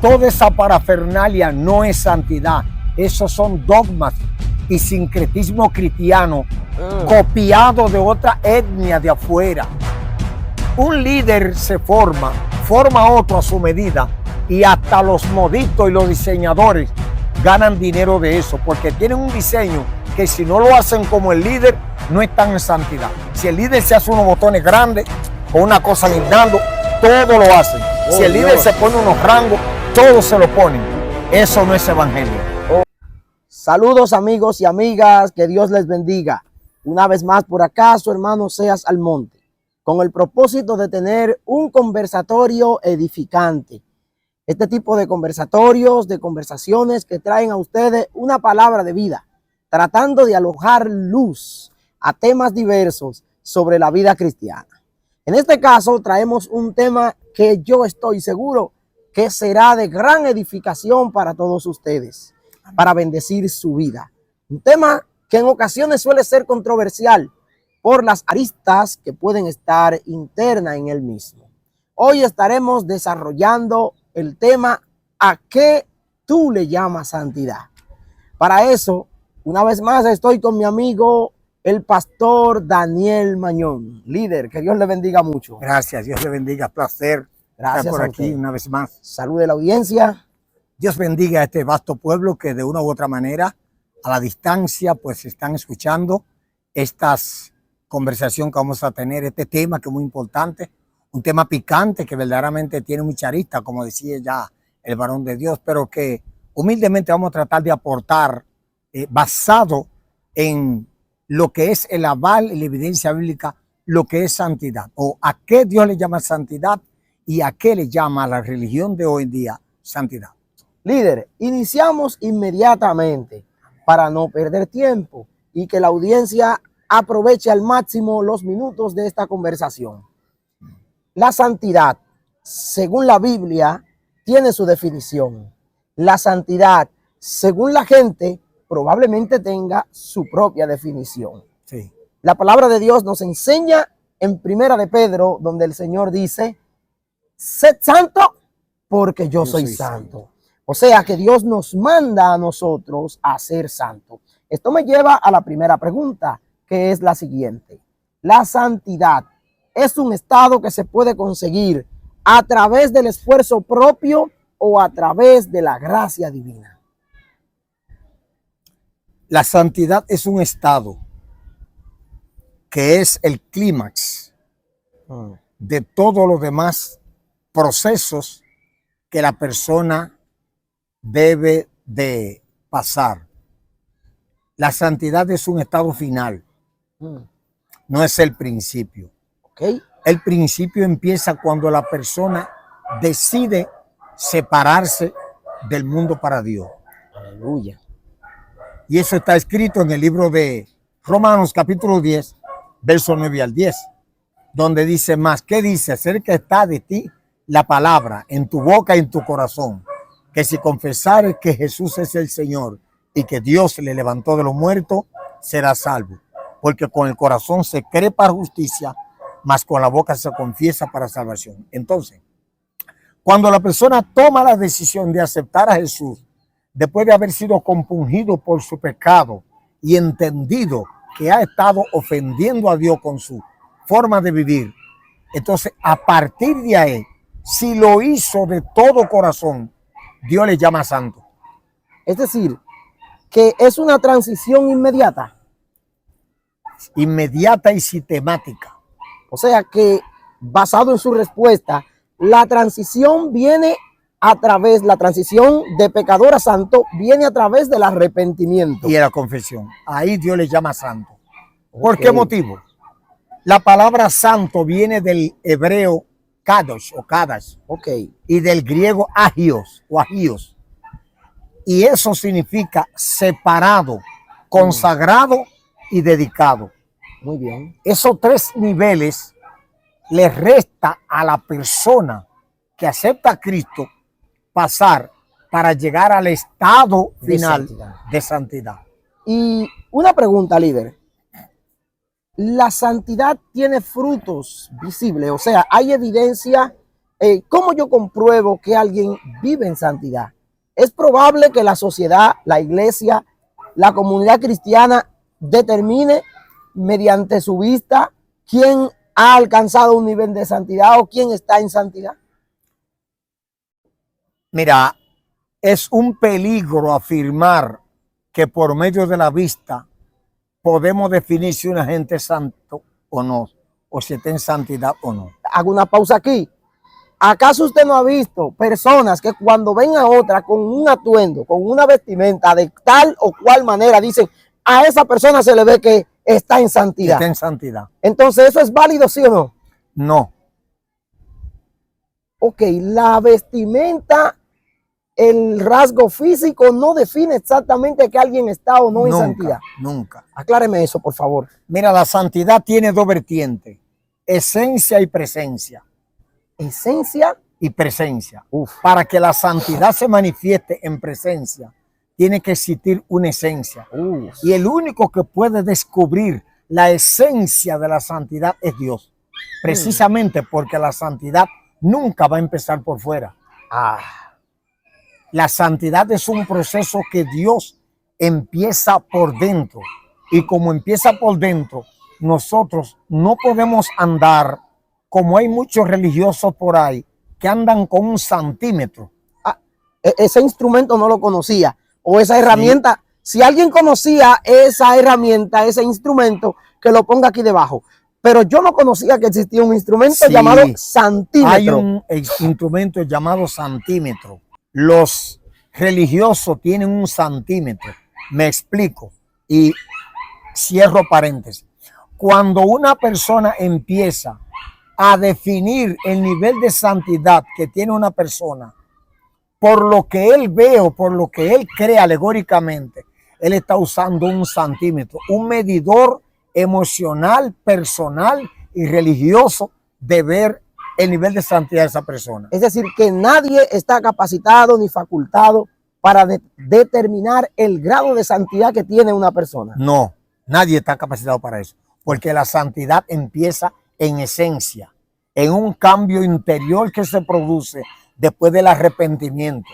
Toda esa parafernalia no es santidad. Esos son dogmas y sincretismo cristiano copiado de otra etnia de afuera. Un líder se forma otro a su medida, y hasta los moditos y los diseñadores ganan dinero de eso, porque tienen un diseño que si no lo hacen como el líder, no están en santidad. Si el líder se hace unos botones grandes o una cosa guindando, todo lo hacen. Si el líder se pone unos rangos, todos se lo ponen. Eso no es evangelio. Saludos amigos y amigas, que Dios les bendiga. Una vez más por acá, su hermano Seas Almonte, con el propósito de tener un conversatorio edificante. Este tipo de conversatorios, de conversaciones que traen a ustedes una palabra de vida, tratando de alojar luz a temas diversos sobre la vida cristiana. En este caso traemos un tema que yo estoy seguro que será de gran edificación para todos ustedes, para bendecir su vida. Un tema que en ocasiones suele ser controversial por las aristas que pueden estar internas en él mismo. Hoy estaremos desarrollando el tema ¿a qué tú le llamas santidad? Para eso, una vez más estoy con mi amigo el pastor Daniel Mañón. Líder, que Dios le bendiga mucho. Gracias, Dios le bendiga, placer Gracias estar por a aquí usted. una vez más. Salude a la audiencia. Dios bendiga a este vasto pueblo que de una u otra manera, a la distancia, pues están escuchando estas conversaciones que vamos a tener, este tema que es muy importante, un tema picante que verdaderamente tiene mucha arista, como decía ya el varón de Dios, pero que humildemente vamos a tratar de aportar basado en lo que es el aval y la evidencia bíblica, lo que es santidad, o a qué Dios le llama santidad y a qué le llama a la religión de hoy en día santidad. Líder, iniciamos inmediatamente para no perder tiempo y que la audiencia aproveche al máximo los minutos de esta conversación. La santidad, según la Biblia, tiene su definición. La santidad, según la gente, probablemente tenga su propia definición. Sí. La palabra de Dios nos enseña en Primera de Pedro, donde el Señor dice, sed santo porque yo soy santo. O sea que Dios nos manda a nosotros a ser santos. Esto me lleva a la primera pregunta, que es la siguiente. La santidad es un estado que se puede conseguir a través del esfuerzo propio o a través de la gracia divina. La santidad es un estado que es el clímax de todos los demás procesos que la persona debe de pasar. La santidad es un estado final, no es el principio. Okay. El principio empieza cuando la persona decide separarse del mundo para Dios. Aleluya. Y eso está escrito en el libro de Romanos capítulo 10, verso 9 al 10, donde dice más, ¿qué dice? Cerca está de ti la palabra en tu boca y en tu corazón, que si confesares que Jesús es el Señor y que Dios le levantó de los muertos, serás salvo. Porque con el corazón se cree para justicia, mas con la boca se confiesa para salvación. Entonces, cuando la persona toma la decisión de aceptar a Jesús, después de haber sido compungido por su pecado y entendido que ha estado ofendiendo a Dios con su forma de vivir, entonces a partir de ahí, si lo hizo de todo corazón, Dios le llama santo. Es decir, que es una transición inmediata. Inmediata y sistemática. O sea que, basado en su respuesta, la transición viene la transición de pecador a santo viene a través del arrepentimiento. Y de la confesión. Ahí Dios le llama santo. ¿Por qué motivo? La palabra santo viene del hebreo kadosh o kadash. Y del griego agios o agios. Y eso significa separado, consagrado y dedicado. Muy bien. Esos tres niveles le resta a la persona que acepta a Cristo pasar para llegar al estado final de santidad. Y una pregunta, líder. ¿La santidad tiene frutos visibles? O sea, ¿hay evidencia ¿Cómo yo compruebo que alguien vive en santidad? Es probable que la sociedad, la iglesia, la comunidad cristiana determine mediante su vista quién ha alcanzado un nivel de santidad o quién está en santidad. Mira, es un peligro afirmar que por medio de la vista podemos definir si una gente es santo o no, o si está en santidad o no. Hago una pausa aquí. ¿Acaso usted no ha visto personas que cuando ven a otra con un atuendo, con una vestimenta de tal o cual manera, dicen, a esa persona se le ve que está en santidad? Está en santidad. Entonces, ¿eso es válido, sí o no? No. Ok, la vestimenta, el rasgo físico no define exactamente que alguien está o no en santidad. Nunca. Acláreme eso, por favor. Mira, la santidad tiene dos vertientes, esencia y presencia. Esencia y presencia. Para que la santidad se manifieste en presencia, tiene que existir una esencia. Y el único que puede descubrir la esencia de la santidad es Dios. Precisamente porque la santidad nunca va a empezar por fuera. La santidad es un proceso que Dios empieza por dentro. Y como empieza por dentro, nosotros no podemos andar como hay muchos religiosos por ahí que andan con un santímetro. Ese instrumento no lo conocía. O esa herramienta. Sí. Si alguien conocía esa herramienta, ese instrumento, que lo ponga aquí debajo. Pero yo no conocía que existía un instrumento llamado santímetro. Hay un instrumento llamado santímetro. Los religiosos tienen un santímetro. Me explico y cierro paréntesis. Cuando una persona empieza a definir el nivel de santidad que tiene una persona por lo que él ve o por lo que él cree alegóricamente, él está usando un santímetro, un medidor emocional, personal y religioso de ver el nivel de santidad de esa persona. Es decir, que nadie está capacitado ni facultado para determinar el grado de santidad que tiene una persona. No, nadie está capacitado para eso, porque la santidad empieza en esencia, en un cambio interior que se produce después del arrepentimiento.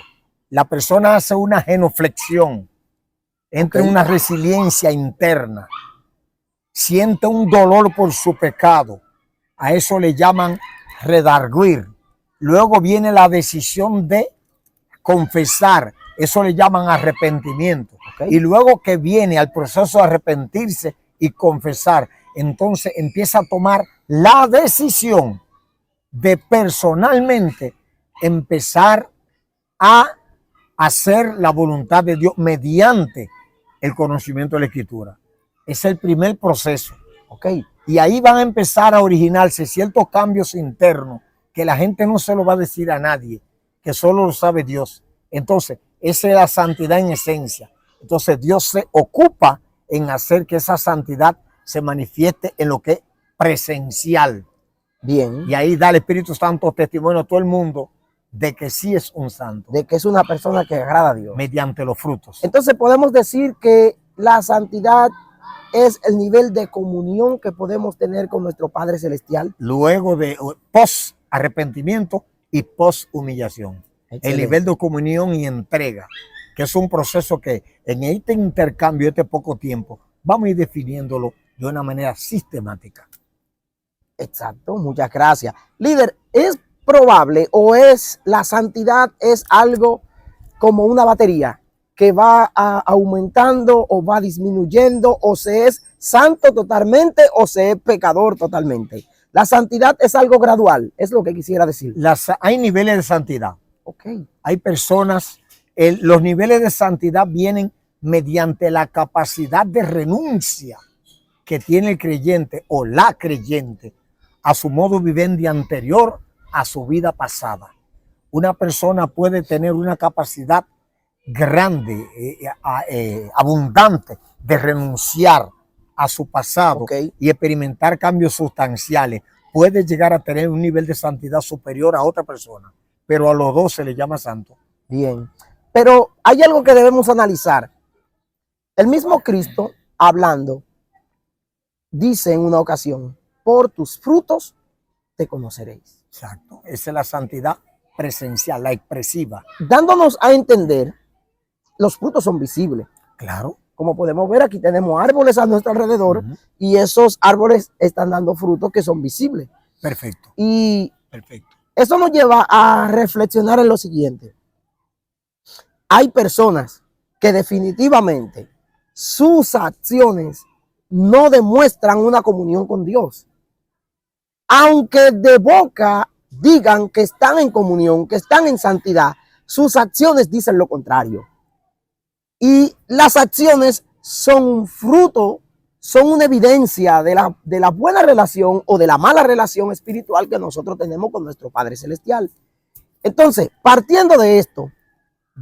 La persona hace una genuflexión, entra en una resiliencia interna, siente un dolor por su pecado. A eso le llaman redarguir. Luego viene la decisión de confesar. Eso le llaman arrepentimiento. Y luego que viene al proceso de arrepentirse y confesar, entonces empieza a tomar la decisión de personalmente empezar a hacer la voluntad de Dios mediante el conocimiento de la Escritura. Es el primer proceso. Y ahí van a empezar a originarse ciertos cambios internos que la gente no se lo va a decir a nadie, que solo lo sabe Dios. Entonces, esa es la santidad en esencia. Entonces, Dios se ocupa en hacer que esa santidad se manifieste en lo que es presencial. Bien. Y ahí da el Espíritu Santo testimonio a todo el mundo de que sí es un santo. De que es una persona que agrada a Dios. Mediante los frutos. Entonces podemos decir que la santidad es el nivel de comunión que podemos tener con nuestro Padre Celestial. Luego de post arrepentimiento y post humillación. El nivel de comunión y entrega, que es un proceso que en este intercambio, este poco tiempo, vamos a ir definiéndolo de una manera sistemática. Exacto, muchas gracias. Líder, ¿es probable o es la santidad es algo como una batería que va aumentando o va disminuyendo, o se es santo totalmente o se es pecador totalmente? La santidad es algo gradual, es lo que quisiera decir. Hay niveles de santidad. Hay personas, los niveles de santidad vienen mediante la capacidad de renuncia que tiene el creyente o la creyente a su modo vivendi anterior a su vida pasada. Una persona puede tener una capacidad grande, abundante de renunciar a su pasado y experimentar cambios sustanciales. Puede llegar a tener un nivel de santidad superior a otra persona, pero a los dos se le llama santo. Bien, pero hay algo que debemos analizar. El mismo Cristo, hablando, dice en una ocasión: por tus frutos te conoceréis. Exacto. Esa es la santidad presencial, la expresiva. Dándonos a entender, los frutos son visibles. Claro. Como podemos ver, aquí tenemos árboles a nuestro alrededor y esos árboles están dando frutos que son visibles. Perfecto. Y Perfecto. eso nos lleva a reflexionar en lo siguiente. Hay personas que definitivamente sus acciones no demuestran una comunión con Dios. Aunque de boca digan que están en comunión, que están en santidad, sus acciones dicen lo contrario. Y las acciones son un fruto, son una evidencia de la buena relación o de la mala relación espiritual que nosotros tenemos con nuestro Padre Celestial. Entonces, partiendo de esto,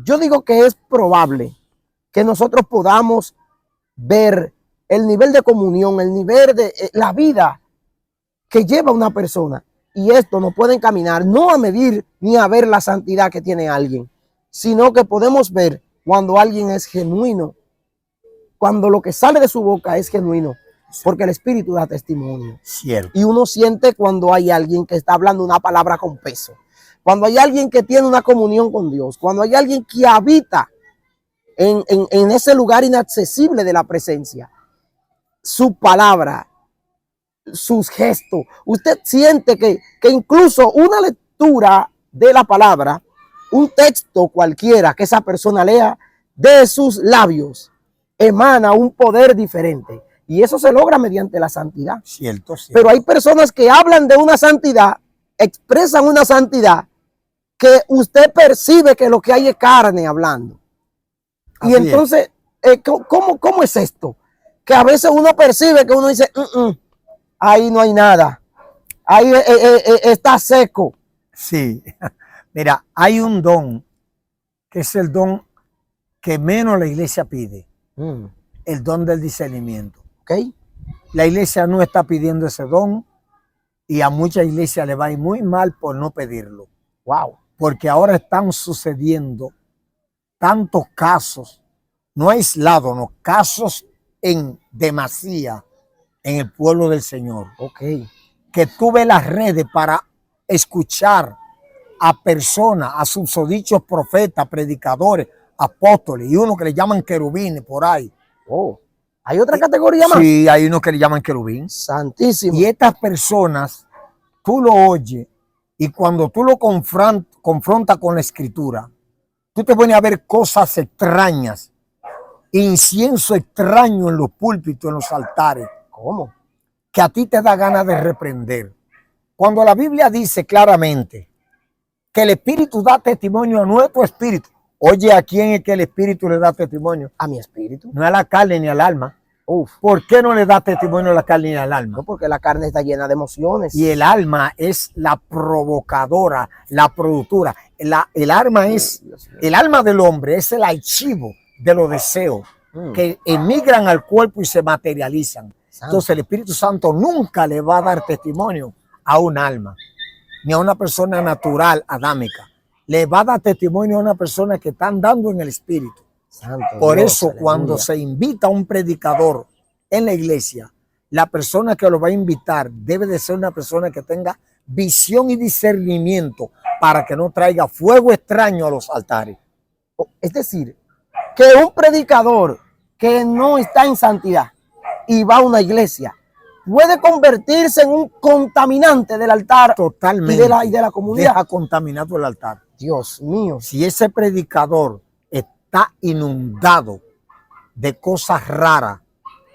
yo digo que es probable que nosotros podamos ver el nivel de comunión, el nivel de la vida que lleva una persona. Y esto nos puede encaminar no a medir ni a ver la santidad que tiene alguien, sino que podemos ver cuando alguien es genuino, cuando lo que sale de su boca es genuino, porque el Espíritu da testimonio. Cierto. Y uno siente cuando hay alguien que está hablando una palabra con peso, cuando hay alguien que tiene una comunión con Dios, cuando hay alguien que habita en ese lugar inaccesible de la presencia. Su palabra, sus gestos, usted siente que incluso una lectura de la palabra, un texto cualquiera que esa persona lea de sus labios, emana un poder diferente. Y eso se logra mediante la santidad. Cierto, cierto. Pero hay personas que hablan de una santidad, expresan una santidad que usted percibe que lo que hay es carne hablando. Y Así entonces, ¿cómo es esto? Que a veces uno percibe que uno dice, ahí no hay nada, ahí está seco. Sí, mira, hay un don que es el don que menos la iglesia pide, el don del discernimiento. ¿Okay? La iglesia no está pidiendo ese don y a muchas iglesias le va a ir muy mal por no pedirlo. Wow. Porque ahora están sucediendo tantos casos, no aislados, no, casos en demasía en el pueblo del Señor. Okay. Que tú ves las redes para escuchar a personas, a susodichos profetas, predicadores, apóstoles, y uno que le llaman querubines por ahí. Oh, ¿hay otra categoría más? Sí, hay uno que le llaman querubín. Santísimo. Y estas personas, tú lo oyes, y cuando tú lo confrontas con la escritura, tú te pones a ver cosas extrañas, incienso extraño en los púlpitos, en los altares. ¿Cómo? Que a ti te da ganas de reprender. Cuando la Biblia dice claramente que el Espíritu da testimonio a nuestro espíritu, oye, ¿a quién es que el Espíritu le da testimonio? A mi espíritu. No a la carne ni al alma. Uf. ¿Por qué no le da testimonio a la carne ni al alma? No, porque la carne está llena de emociones. Y el alma es la provocadora, la productora. El alma del hombre es el archivo de los deseos que emigran al cuerpo y se materializan. Entonces el Espíritu Santo nunca le va a dar testimonio a un alma, ni a una persona natural, adámica. Le va a dar testimonio a una persona que está andando en el Espíritu. Santo Por Dios, eso, aleluya. cuando se invita a un predicador en la iglesia, la persona que lo va a invitar debe de ser una persona que tenga visión y discernimiento para que no traiga fuego extraño a los altares. Es decir, que un predicador que no está en santidad y va a una iglesia puede convertirse en un contaminante del altar. Totalmente. Y de la comunidad. Deja contaminado el altar. Dios mío. Si ese predicador está inundado de cosas raras,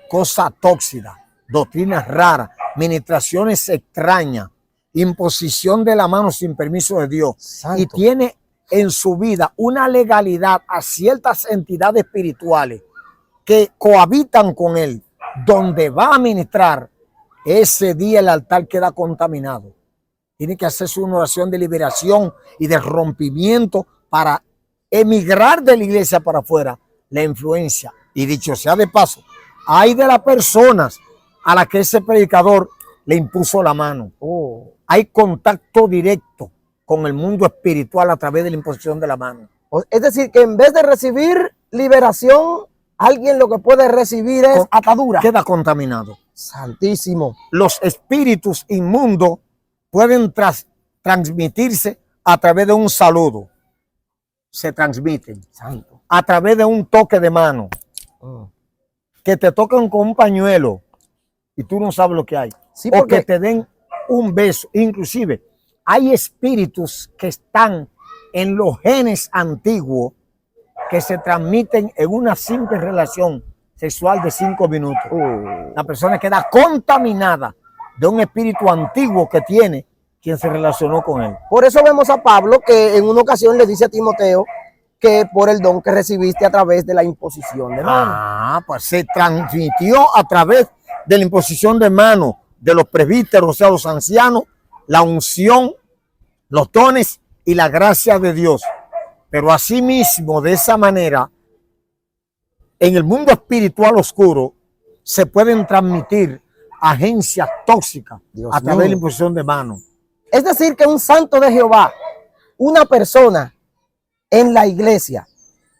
cosas tóxicas, doctrinas raras, ministraciones extrañas, imposición de la mano sin permiso de Dios, Santo. y tiene en su vida una legalidad a ciertas entidades espirituales que cohabitan con él, donde va a ministrar, ese día el altar queda contaminado. Tiene que hacerse una oración de liberación y de rompimiento para emigrar de la iglesia para afuera la influencia. Y dicho sea de paso, hay de las personas a las que ese predicador le impuso la mano. Hay contacto directo con el mundo espiritual a través de la imposición de la mano. Es decir, que en vez de recibir liberación, alguien lo que puede recibir es atadura. Queda contaminado. Santísimo. Los espíritus inmundos pueden transmitirse a través de un saludo. Se transmiten. Santo. A través de un toque de mano. Mm. Que te toquen con un pañuelo y tú no sabes lo que hay. Sí, O porque que te den un beso. Inclusive, hay espíritus que están en los genes antiguos que se transmiten en una simple relación sexual de 5 minutos. La persona queda contaminada de un espíritu antiguo que tiene quien se relacionó con él. por eso vemos a Pablo que en una ocasión le dice a Timoteo que por el don que recibiste a través de la imposición de mano. Ah, pues se transmitió a través de la imposición de mano de los presbíteros, o sea, los ancianos, la unción, los dones y la gracia de Dios. Pero asimismo, de esa manera, en el mundo espiritual oscuro, se pueden transmitir agencias tóxicas Dios a través de la mío. imposición de mano. Es decir, que un santo de Jehová, una persona en la iglesia,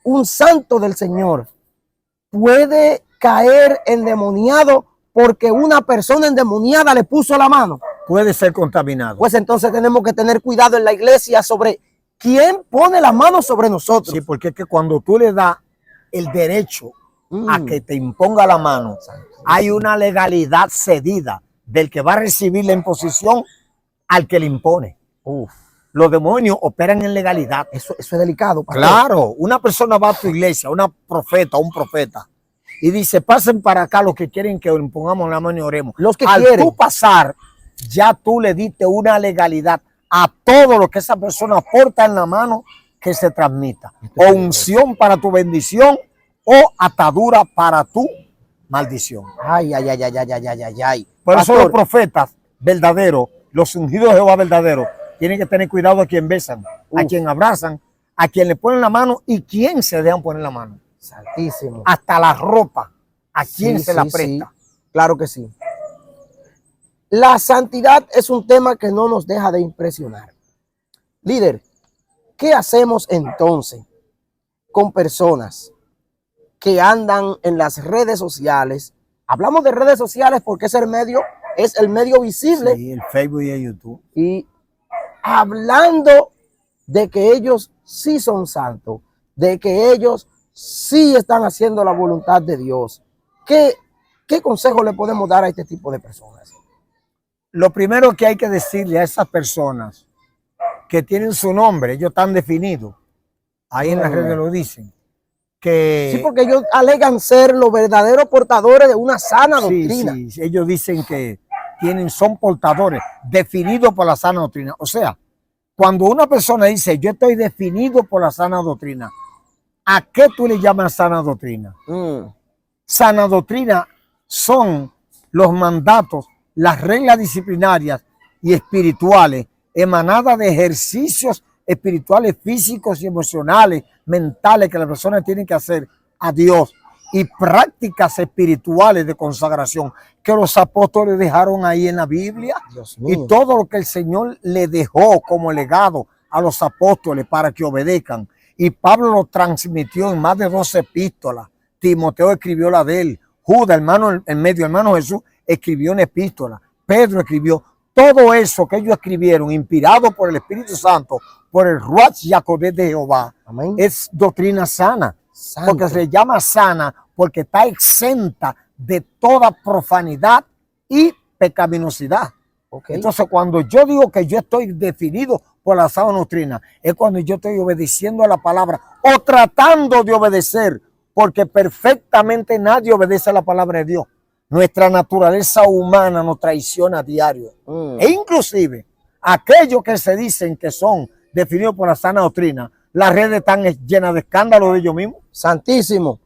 un santo del Señor, puede caer endemoniado porque una persona endemoniada le puso la mano. Puede ser contaminado. Pues entonces tenemos que tener cuidado en la iglesia sobre quién pone la mano sobre nosotros. Sí, porque es que cuando tú le das el derecho a que te imponga la mano, hay una legalidad cedida del que va a recibir la imposición al que le impone. Uf, Los demonios operan en legalidad. eso es delicado, pastor. Claro, una persona va a tu iglesia, una profeta, un profeta, y dice, pasen para acá los que quieren que impongamos la mano y oremos. Los que Al quieren. tú pasar, ya tú le diste una legalidad a todo lo que esa persona porta en la mano que se transmita. O unción para tu bendición o atadura para tu maldición. Ay, ay, ay, ay, ay, ay, ay, ay, ay. Por eso Pastor, los profetas verdaderos, los ungidos de Jehová verdaderos, tienen que tener cuidado a quien besan, a quien abrazan, a quien le ponen la mano y quien se dejan poner la mano. santísimo. Hasta la ropa, a quien Sí, se la sí, presta. sí. Claro que sí. La santidad es un tema que no nos deja de impresionar. Líder, ¿qué hacemos entonces con personas que andan en las redes sociales? Hablamos de redes sociales porque es el medio visible, Sí, el Facebook y el YouTube. y hablando de que ellos sí son santos, de que ellos sí están haciendo la voluntad de Dios. ¿Qué consejo le podemos dar a este tipo de personas? Lo primero que hay que decirle a esas personas que tienen su nombre, ellos están definidos, ahí en las redes lo dicen, que Sí, porque ellos alegan ser los verdaderos portadores de una sana doctrina. sí, ellos dicen que son portadores definidos por la sana doctrina. O sea, cuando una persona dice yo estoy definido por la sana doctrina, ¿a qué tú le llamas sana doctrina? Sana doctrina son los mandatos, las reglas disciplinarias y espirituales emanadas de ejercicios espirituales, físicos y emocionales, mentales que la persona tiene que hacer a Dios, y prácticas espirituales de consagración que los apóstoles dejaron ahí en la Biblia. Dios mío. Y todo lo que el Señor le dejó como legado a los apóstoles para que obedezcan. Y Pablo lo transmitió en más de 12 epístolas. Timoteo escribió la de él. Judas, hermano en medio, hermano Jesús, escribió una epístola. Pedro escribió. Todo eso que ellos escribieron, inspirado por el Espíritu Santo, por el Ruach Yacobé de Jehová, Amén. es doctrina sana. Santo. Porque se llama sana porque está exenta de toda profanidad y pecaminosidad. Okay. Entonces, cuando yo digo que yo estoy definido por la sana doctrina, es cuando yo estoy obedeciendo a la palabra o tratando de obedecer, porque perfectamente nadie obedece a la palabra de Dios. Nuestra naturaleza humana nos traiciona a diario. E inclusive, aquellos que se dicen que son definidos por la sana doctrina, las redes están llenas de escándalos de ellos mismos. Santísimo.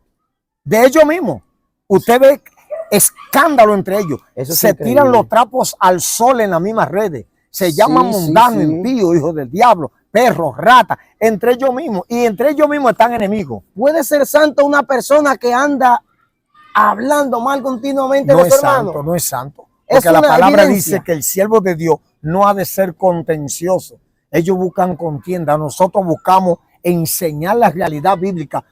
De ellos mismos. Usted ve escándalo entre ellos. Eso es se increíble. tiran los trapos al sol en las mismas redes. Se llaman Sí, mundanos, sí. impíos, hijos del diablo, perros, ratas, entre ellos mismos. Y entre ellos mismos están enemigos. ¿Puede ser santo una persona que anda hablando mal continuamente No de es su hermano? santo, no es santo. Es Porque la una palabra evidencia. dice que el siervo de Dios no ha de ser contencioso. Ellos buscan contienda. Nosotros buscamos enseñar la realidad bíblica,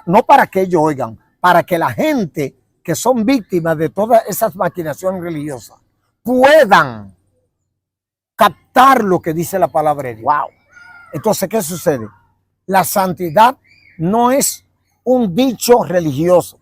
no para que ellos oigan, para que la gente que son víctimas de todas esas maquinaciones religiosas puedan captar lo que dice la palabra de Dios. Wow. Entonces, ¿qué sucede? La santidad no es un dicho religioso.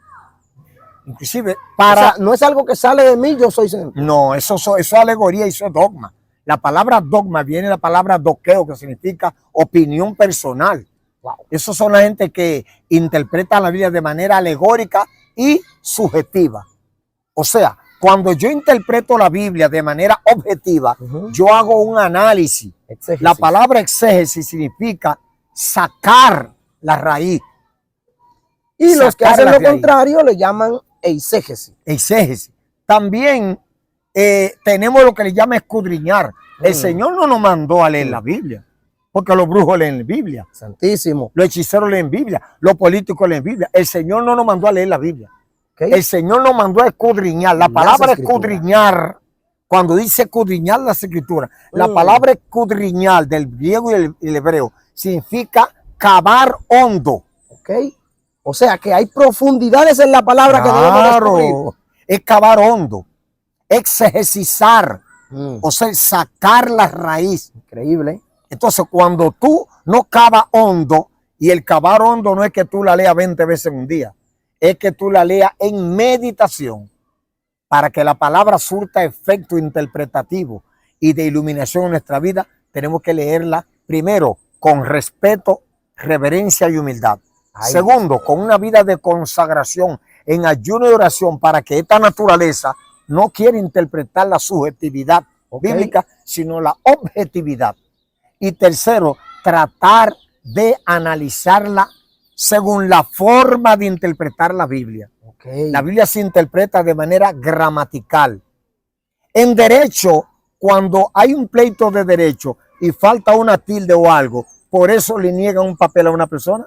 Inclusive, O sea, no es algo que sale de mí, yo soy santo. no, eso es alegoría, eso es dogma. La palabra dogma viene de la palabra doqueo, que significa opinión personal. Wow. Esos son la gente que interpreta la Biblia de manera alegórica y subjetiva. O sea, cuando yo interpreto la Biblia de manera objetiva, yo hago un análisis. Exégesis. La palabra exégesis significa sacar la raíz. Y los que hacen sacarla lo de ahí. contrario le llaman eisegesis. Exégesis. También tenemos lo que le llama escudriñar. El Señor no nos mandó a leer la Biblia, porque los brujos leen la Biblia, Santísimo. los hechiceros leen Biblia, los políticos leen Biblia. El Señor no nos mandó a leer la Biblia. ¿Okay? El Señor nos mandó a escudriñar. La Las palabra escrituras. escudriñar, cuando dice escudriñar las escrituras, la palabra escudriñar del griego y el hebreo significa cavar hondo. ¿Ok? O sea que hay profundidades en la palabra que debemos descubrir. Claro, es cavar hondo, exegecisar, o sea, sacar la raíz. Increíble. Entonces, cuando tú no cavas hondo, y el cavar hondo no es que tú la leas 20 veces en un día, es que tú la leas en meditación, para que la palabra surta efecto interpretativo y de iluminación en nuestra vida. Tenemos que leerla primero con respeto, reverencia y humildad. Ay. Segundo, con una vida de consagración en ayuno y oración, para que esta naturaleza no quiera interpretar la subjetividad bíblica, sino la objetividad. Y tercero, tratar de analizarla según la forma de interpretar la Biblia. La Biblia se interpreta de manera gramatical. En derecho, cuando hay un pleito de derecho y falta una tilde o algo, por eso le niegan un papel a una persona.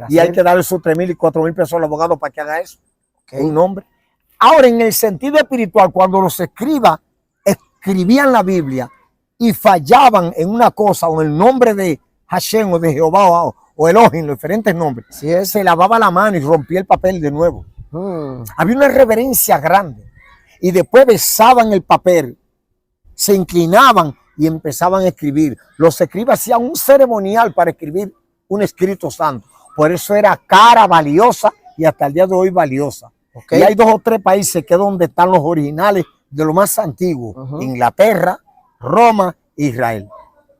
Y hay que darle sus 3,000 y 4,000 pesos al abogado para que haga eso. Un nombre. Ahora, en el sentido espiritual, cuando los escribas escribían la Biblia y fallaban en una cosa, o en el nombre de Hashem o de Jehová o Elohim, los diferentes nombres, se lavaba la mano y rompía el papel de nuevo. Había una reverencia grande. Y después besaban el papel, se inclinaban y empezaban a escribir. Los escribas hacían un ceremonial para escribir un escrito santo. Por eso era cara, valiosa, y hasta el día de hoy valiosa. Y hay 2 o 3 países que es donde están los originales de lo más antiguo. Inglaterra, Roma, Israel.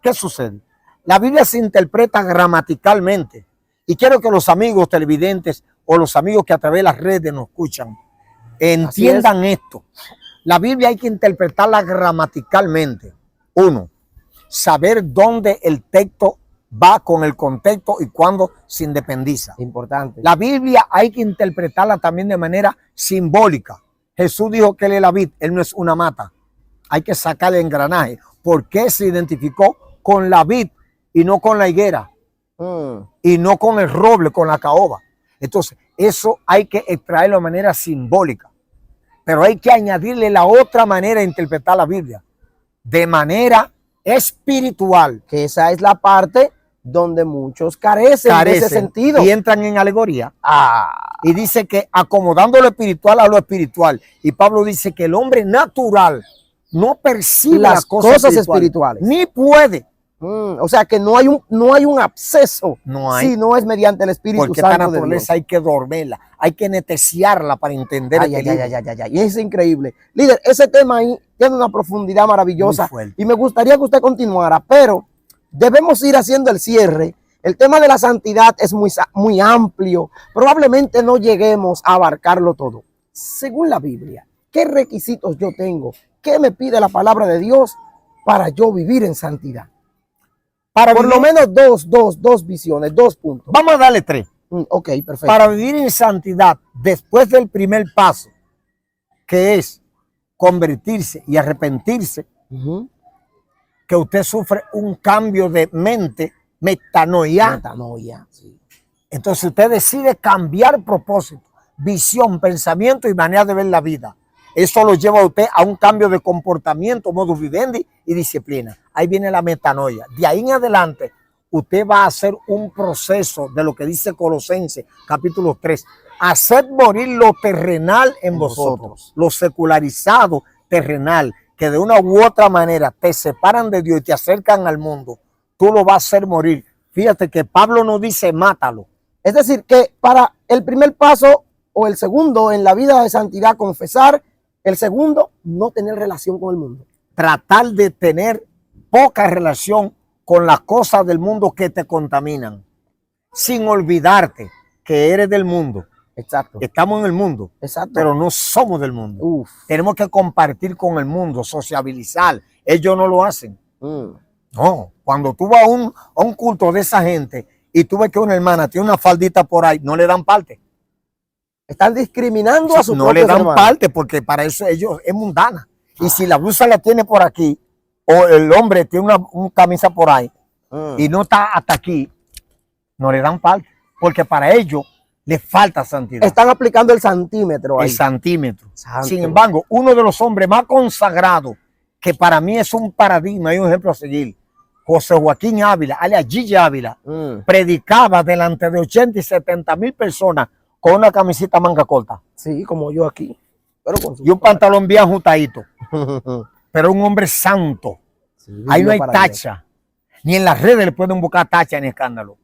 ¿Qué sucede? La Biblia se interpreta gramaticalmente. Y quiero que los amigos televidentes o los amigos que a través de las redes nos escuchan entiendan esto. La Biblia hay que interpretarla gramaticalmente. 1. Saber dónde el texto va con el contexto y cuándo se independiza. Importante. La Biblia hay que interpretarla también de manera simbólica. Jesús dijo que él es la vid, él no es una mata. Hay que sacar el engranaje. ¿Por qué se identificó con la vid y no con la higuera? Y no con el roble, con la caoba. Entonces, eso hay que extraerlo de manera simbólica. Pero hay que añadirle la otra manera de interpretar la Biblia. De manera espiritual. Que esa es la parte donde muchos carecen de ese sentido. Y entran en alegoría. Y dice que acomodando lo espiritual a lo espiritual. Y Pablo dice que el hombre natural no percibe las cosas espirituales. Ni puede. O sea que no hay un acceso. No hay. Si no es mediante el Espíritu Porque Santo. Porque esta naturaleza hay que dormirla. Hay que neteciarla para entender el libro. Y es increíble. Líder, ese tema ahí tiene una profundidad maravillosa. Y me gustaría que usted continuara, pero debemos ir haciendo el cierre. El tema de la santidad es muy amplio. Probablemente no lleguemos a abarcarlo todo. Según la Biblia, ¿qué requisitos yo tengo? ¿Qué me pide la palabra de Dios para yo vivir en santidad? Por lo menos dos visiones, 2 puntos. Vamos a darle 3. Ok, perfecto. Para vivir en santidad, después del primer paso, que es convertirse y arrepentirse, que usted sufre un cambio de mente, metanoia. Sí. Entonces usted decide cambiar propósito, visión, pensamiento y manera de ver la vida. Eso lo lleva a usted a un cambio de comportamiento, modus vivendi y disciplina. Ahí viene la metanoia. De ahí en adelante, usted va a hacer un proceso de lo que dice Colosenses, capítulo 3. Haced morir lo terrenal en vosotros, lo secularizado terrenal, que de una u otra manera te separan de Dios y te acercan al mundo, tú lo vas a hacer morir. Fíjate que Pablo no dice mátalo. Es decir, que para el primer paso o el segundo en la vida de santidad, confesar; el segundo, no tener relación con el mundo. Tratar de tener poca relación con las cosas del mundo que te contaminan, sin olvidarte que eres del mundo. Exacto. Estamos en el mundo, Exacto. pero no somos del mundo. Uf. Tenemos que compartir con el mundo, sociabilizar. Ellos no lo hacen. No, cuando tú vas a un culto de esa gente y tú ves que una hermana tiene una faldita por ahí, no le dan parte. Están discriminando a sus No le propios dan hermanos. parte porque para eso ellos es mundana. Y si la blusa la tiene por aquí o el hombre tiene una camisa por ahí y no está hasta aquí, no le dan parte porque para ellos les falta santidad. Están aplicando el centímetro ahí. El centímetro. Santo. Sin embargo, uno de los hombres más consagrados, que para mí es un paradigma y un ejemplo a seguir, José Joaquín Ávila, alias Gigi Ávila, predicaba delante de 80 y 70 mil personas con una camiseta manga corta. Sí, como yo aquí. Pero con su... Y un pantalón bien ajustadito. Pero un hombre santo. Sí, Ahí no hay para tacha. Ni en las redes le pueden buscar tacha ni escándalo.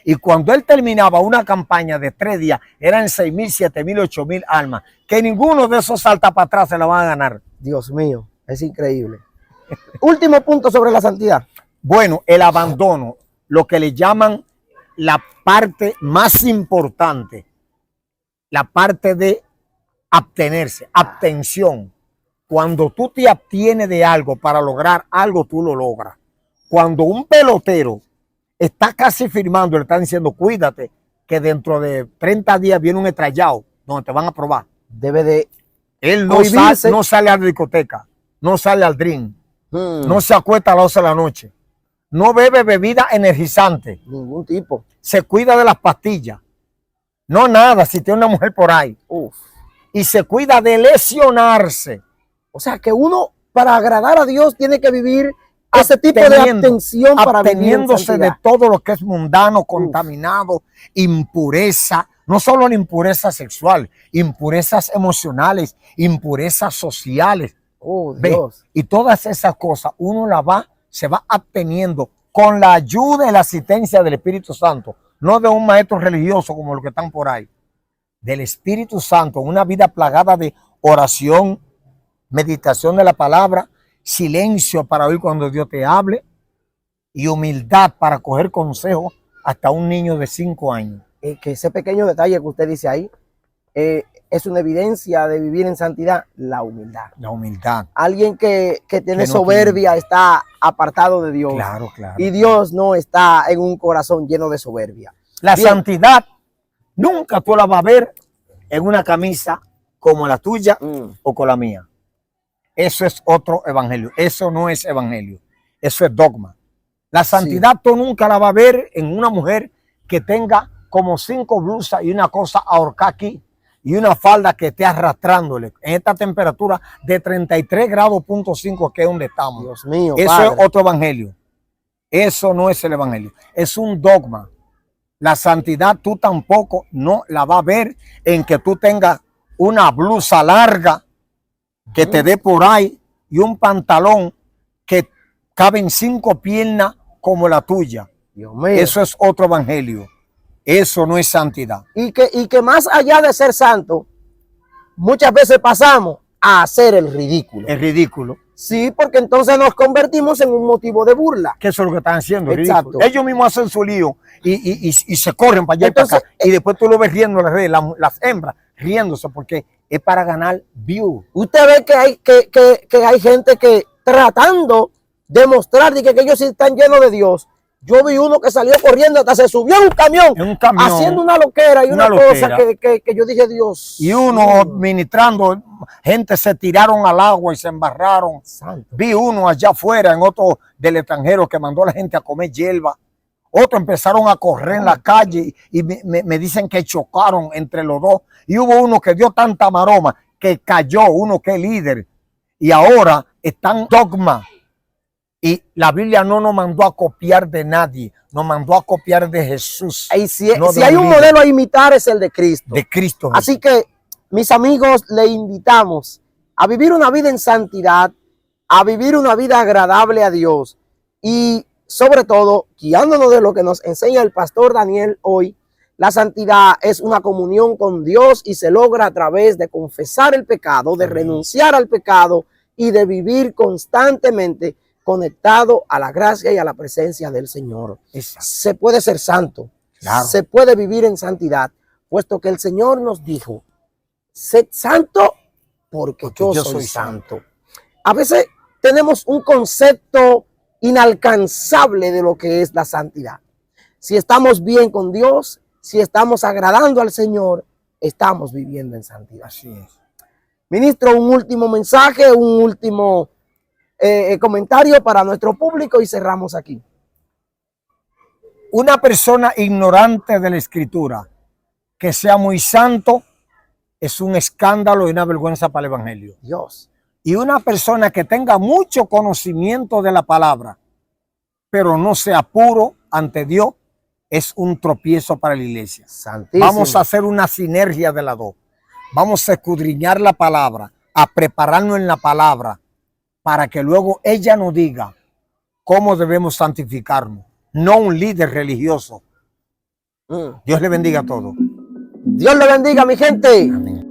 Y cuando él terminaba una campaña de 3 días, eran 6,000, 7,000, 8,000 almas. Que ninguno de esos salta para atrás se la van a ganar. Dios mío, es increíble. Último punto sobre la santidad. Bueno, el abandono, lo que le llaman la parte más importante, la parte de abstenerse, abstención. Cuando tú te abstienes de algo para lograr algo, tú lo logras. Cuando un pelotero está casi firmando, le están diciendo, cuídate, que dentro de 30 días viene un estrellado donde te van a probar. Debe de... Él no sale a la discoteca, no sale al drink, no se acuesta a las 12 de la noche, no bebe bebida energizante. Ningún tipo. Se cuida de las pastillas. No nada, si tiene una mujer por ahí. Uf. Y se cuida de lesionarse. O sea que uno, para agradar a Dios, tiene que vivir ese tipo de abstención para vivir en absteniéndose de todo lo que es mundano, contaminado, impureza. No solo la impureza sexual, impurezas emocionales, impurezas sociales. Oh, Dios. Y todas esas cosas uno se va absteniendo con la ayuda y la asistencia del Espíritu Santo, no de un maestro religioso como los que están por ahí, del Espíritu Santo, una vida plagada de oración, meditación de la palabra, silencio para oír cuando Dios te hable y humildad para coger consejo hasta un niño de 5 años. Que ese pequeño detalle que usted dice ahí es una evidencia de vivir en santidad, la humildad. La humildad. Alguien que tiene soberbia está apartado de Dios. Claro, claro. Y Dios no está en un corazón lleno de soberbia. La santidad nunca tú la vas a ver en una camisa como la tuya o con la mía. Eso es otro evangelio. Eso no es evangelio. Eso es dogma. La santidad tú nunca la vas a ver en una mujer que tenga como 5 blusas y una cosa ahorcada aquí y una falda que esté arrastrándole en esta temperatura de 33 grados punto 5 que es donde estamos. Dios mío, eso padre. Es otro evangelio. Eso no es el evangelio. Es un dogma. La santidad tú tampoco no la vas a ver en que tú tengas una blusa larga que te dé por ahí y un pantalón que caben 5 piernas como la tuya. Dios mío. Eso es otro evangelio. Eso no es santidad. Y que más allá de ser santo, muchas veces pasamos a hacer el ridículo. Es ridículo. Sí, porque entonces nos convertimos en un motivo de burla. Que eso es lo que están haciendo. Exacto. Ellos mismos hacen su lío y se corren para allá entonces, y para acá. Y después tú lo ves riendo en las redes, las hembras riéndose porque es para ganar view. Usted ve que hay gente que tratando de mostrar que ellos sí están llenos de Dios. Yo vi uno que salió corriendo, hasta se subió en un camión, haciendo una loquera y una cosa que yo dije, Dios. Y uno ministrando, gente se tiraron al agua y se embarraron. Santo. Vi uno allá afuera, en otro del extranjero, que mandó a la gente a comer hierba. Otros empezaron a correr en la calle y me dicen que chocaron entre los dos. Y hubo uno que dio tanta maroma que cayó, uno que es líder. Y ahora están dogma. Y la Biblia no nos mandó a copiar de nadie, nos mandó a copiar de Jesús. Y si hay un modelo a imitar es el de Cristo. De Cristo Jesús. Así que, mis amigos, le invitamos a vivir una vida en santidad, a vivir una vida agradable a Dios y sobre todo, guiándonos de lo que nos enseña el pastor Daniel hoy, la santidad es una comunión con Dios y se logra a través de confesar el pecado, de renunciar al pecado y de vivir constantemente conectado a la gracia y a la presencia del Señor. Exacto. Se puede ser santo, Claro. se puede vivir en santidad, puesto que el Señor nos dijo, sed santo porque yo soy santo. A veces tenemos un concepto inalcanzable de lo que es la santidad. Si estamos bien con Dios, si estamos agradando al Señor, estamos viviendo en santidad. Así es. Ministro, un último mensaje, un último comentario para nuestro público y cerramos aquí. Una persona ignorante de la Escritura que sea muy santo es un escándalo y una vergüenza para el Evangelio. Dios. Y una persona que tenga mucho conocimiento de la palabra, pero no sea puro ante Dios, es un tropiezo para la iglesia. Santísimo. Vamos a hacer una sinergia de las dos. Vamos a escudriñar la palabra, a prepararnos en la palabra, para que luego ella nos diga cómo debemos santificarnos. No un líder religioso. Dios le bendiga a todos. Dios le bendiga, mi gente. Amén.